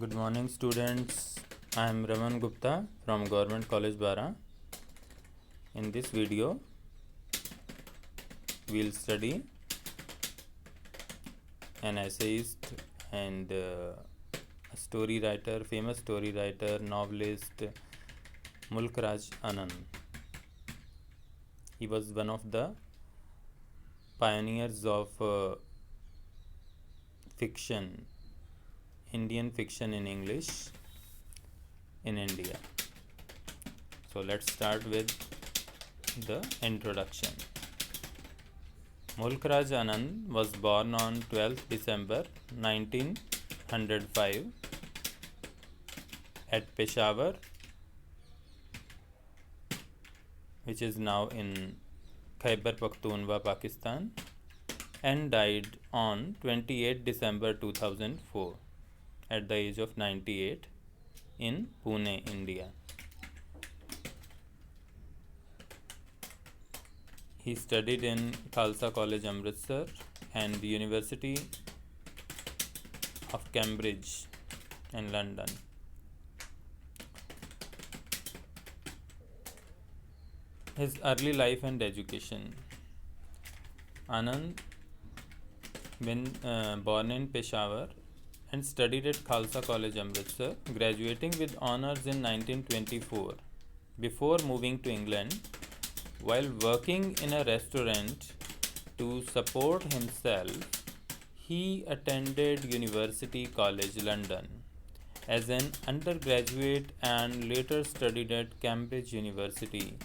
Good morning, students. I am Raman Gupta from Government College Bara. In this video, we will study an essayist and a story writer, famous story writer, novelist Mulkraj Anand. He was one of the pioneers of fiction, Indian fiction in English in India. So let's start with the introduction. Mulkraj Anand was born on 12th December 1905 at Peshawar, which is now in Khyber Pakhtunkhwa, Pakistan, and died on 28 December 2004 at the age of 98 in Pune, India. He studied in Khalsa College, Amritsar, and the University of Cambridge in London. His early life and education. Anand, when born in Peshawar and studied at Khalsa College, Amritsar, graduating with honours in 1924. Before moving to England, while working in a restaurant to support himself, he attended University College London as an undergraduate and later studied at Cambridge University,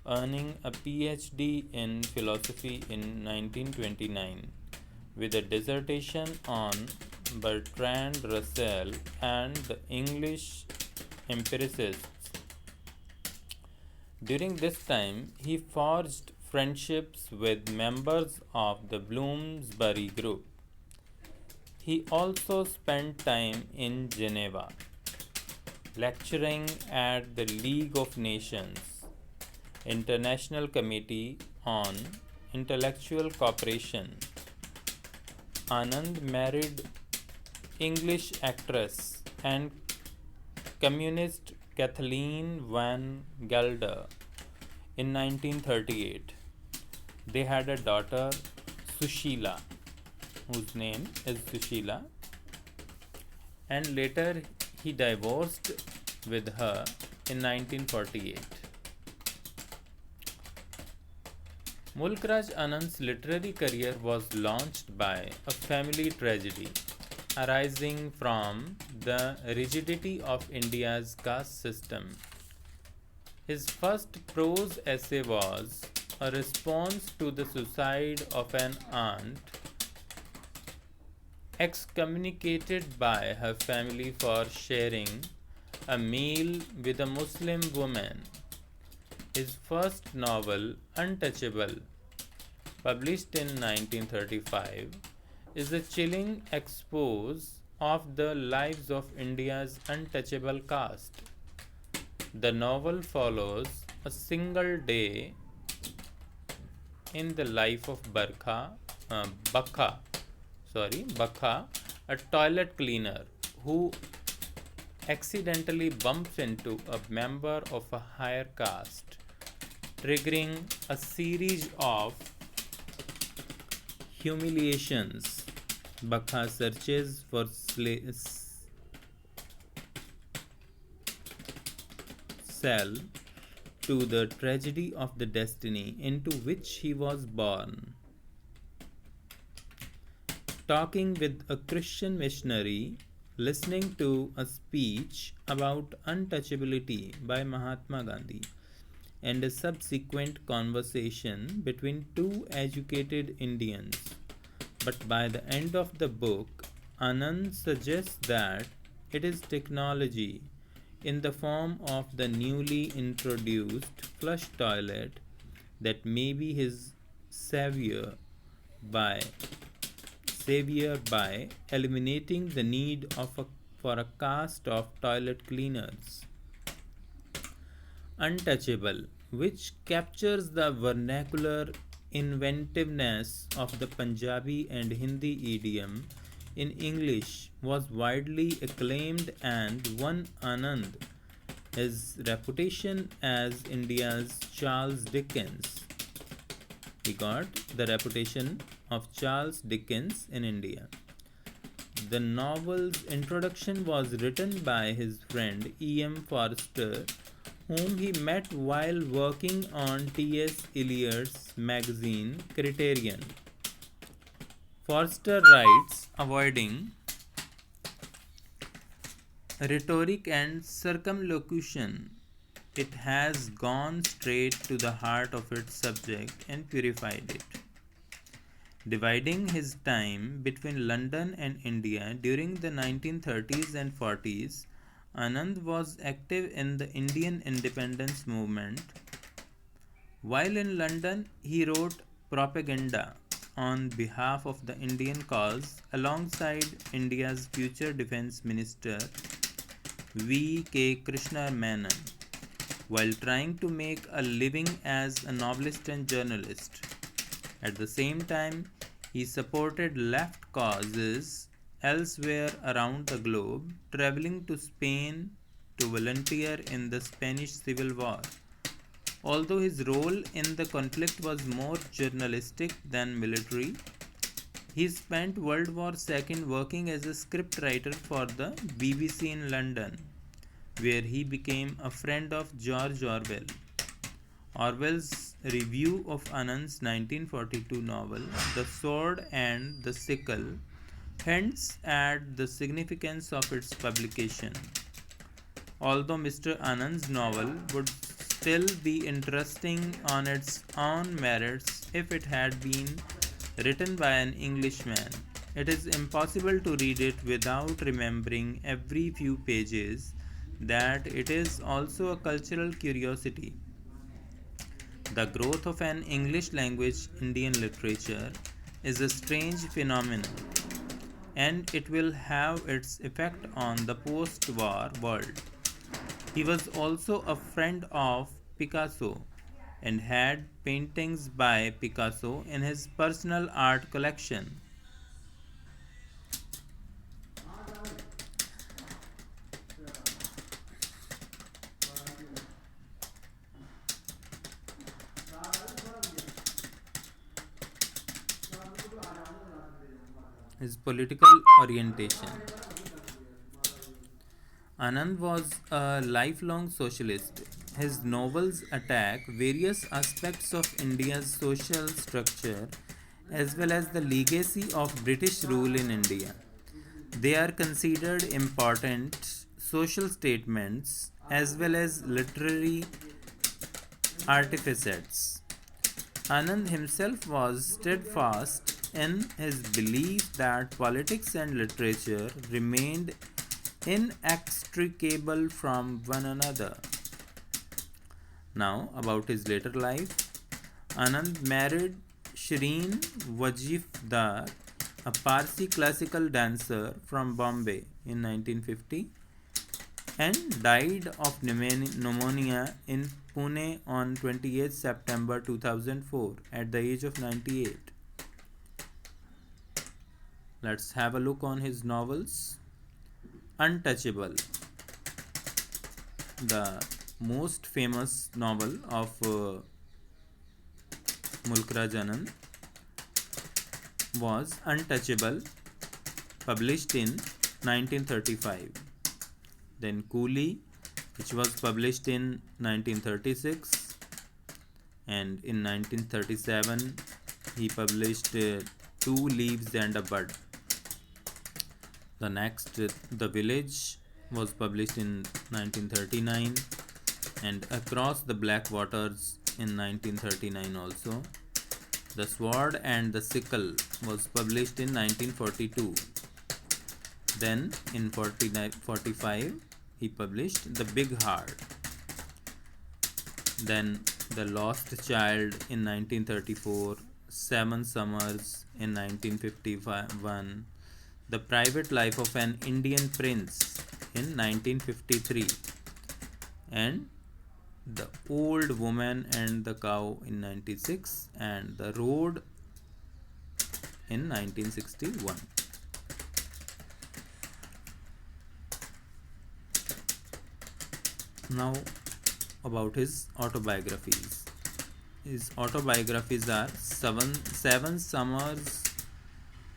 earning a PhD in philosophy in 1929 with a dissertation on Bertrand Russell and the English empiricists. During this time, he forged friendships with members of the Bloomsbury Group. He also spent time in Geneva, lecturing at the League of Nations International Committee on Intellectual Cooperation. Anand married English actress and communist Kathleen Van Gelder in 1938. They had a daughter, Sushila, whose name is Sushila, and later he divorced with her in 1948. Mulkraj Anand's literary career was launched by a family tragedy arising from the rigidity of India's caste system. His first prose essay was a response to the suicide of an aunt excommunicated by her family for sharing a meal with a Muslim woman. His first novel, Untouchable, published in 1935, is a chilling expose of the lives of India's untouchable caste. The novel follows a single day in the life of Bakha, a toilet cleaner who accidentally bumps into a member of a higher caste, triggering a series of humiliations. Bakha searches for cell to the tragedy of the destiny into which he was born. Talking with a Christian missionary, listening to a speech about untouchability by Mahatma Gandhi, and a subsequent conversation between two educated Indians. But by the end of the book, Anand suggests that it is technology in the form of the newly introduced flush toilet that may be his savior by eliminating the need for a caste of toilet cleaners. Untouchable, which captures the vernacular inventiveness of the Punjabi and Hindi idiom, in English was widely acclaimed and won Anand his reputation as India's Charles Dickens. He got the reputation of Charles Dickens in India. The novel's introduction was written by his friend E.M. Forster, whom he met while working on T.S. Eliot's magazine Criterion. Forster writes, avoiding rhetoric and circumlocution, it has gone straight to the heart of its subject and purified it. Dividing his time between London and India during the 1930s and 40s, Anand was active in the Indian independence movement. While in London, he wrote propaganda on behalf of the Indian cause alongside India's future Defence Minister V.K. Krishna Menon, while trying to make a living as a novelist and journalist. At the same time, he supported left causes elsewhere around the globe, traveling to Spain to volunteer in the Spanish Civil War. Although his role in the conflict was more journalistic than military, he spent World War II working as a scriptwriter for the BBC in London, where he became a friend of George Orwell. Orwell's review of Anand's 1942 novel, The Sword and the Sickle, hints at the significance of its publication. Although Mr. Anand's novel would still be interesting on its own merits if it had been written by an Englishman, it is impossible to read it without remembering every few pages that it is also a cultural curiosity. The growth of an English language Indian literature is a strange phenomenon, and it will have its effect on the post war world. He was also a friend of Picasso and had paintings by Picasso in his personal art collection. His political orientation. Anand was a lifelong socialist. His novels attack various aspects of India's social structure as well as the legacy of British rule in India. They are considered important social statements as well as literary artificts. Anand himself was steadfast in his belief that politics and literature remained inextricable from one another. Now, about his later life, Anand married Shireen Wajifdar, a Parsi classical dancer from Bombay in 1950, and died of pneumonia in Pune on 28 September 2004 at the age of 98. Let's have a look on his novels. Untouchable, the most famous novel of Mulkraj Anand, was Untouchable, published in 1935. Then Coolie, which was published in 1936, and in 1937 he published Two Leaves and a Bud. The next, The Village, was published in 1939, and Across the Black Waters in 1939 also. The Sword and the Sickle was published in 1942. Then in 45 he published The Big Heart. Then The Lost Child in 1934, Seven Summers in 1951, The Private Life of an Indian Prince in 1953, and The Old Woman and the Cow in 96, and The Road in 1961. Now about his autobiographies. His autobiographies are Seven Summers,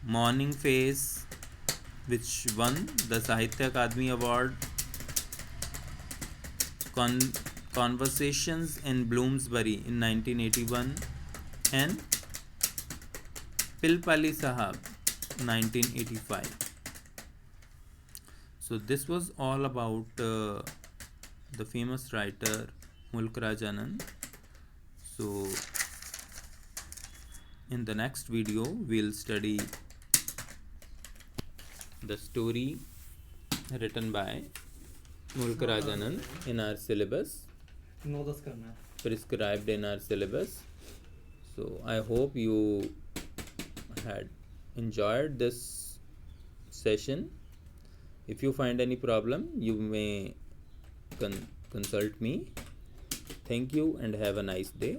Morning Face, which won the Sahitya Akademi Award, Conversations in Bloomsbury in 1981, and Pilpali Sahab 1985. So this was all about the famous writer Mulkraj Anand. So in the next video we'll study the story written by Mulkraj Anand in our syllabus, prescribed in our syllabus. So I hope you had enjoyed this session. If you find any problem, you may consult me. Thank you and have a nice day.